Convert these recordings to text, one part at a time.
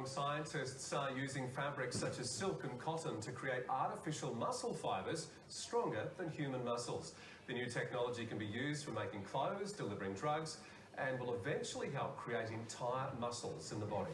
Scientists are using fabrics such as silk and cotton to create artificial muscle fibres stronger than human muscles. The new technology can be used for making clothes, delivering drugs, and will eventually help create entire muscles in the body.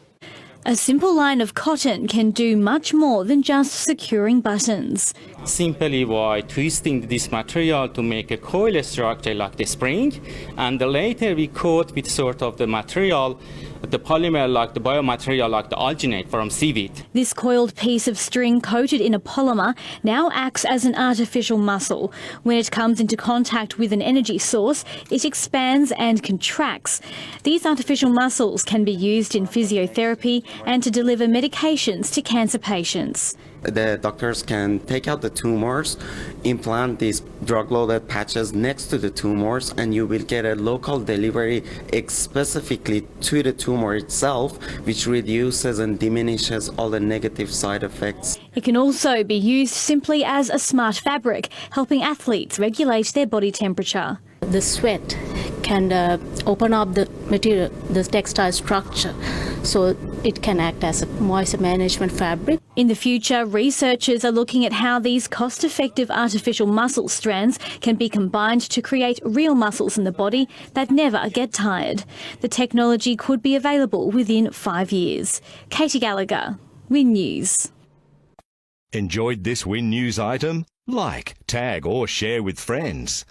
A simple line of cotton can do much more than just securing buttons. Simply by twisting this material to make a coil structure like the spring, and later we coat with sort of the material, the polymer like the biomaterial like the alginate from seaweed. This coiled piece of string coated in a polymer now acts as an artificial muscle. When it comes into contact with an energy source, it expands and contracts. These artificial muscles can be used in physiotherapy and to deliver medications to cancer patients. The doctors can take out the tumors, implant these drug-loaded patches next to the tumors, and you will get a local delivery specifically to the tumor itself, which reduces and diminishes all the negative side effects. It can also be used simply as a smart fabric, helping athletes regulate their body temperature. The sweat can open up the material, the textile structure, so it can act as a moisture management fabric. In the future, researchers are looking at how these cost-effective artificial muscle strands can be combined to create real muscles in the body that never get tired. The technology could be available within 5 years. Katie Gallagher, Win News. Enjoyed this Win News item? Like, tag or share with friends.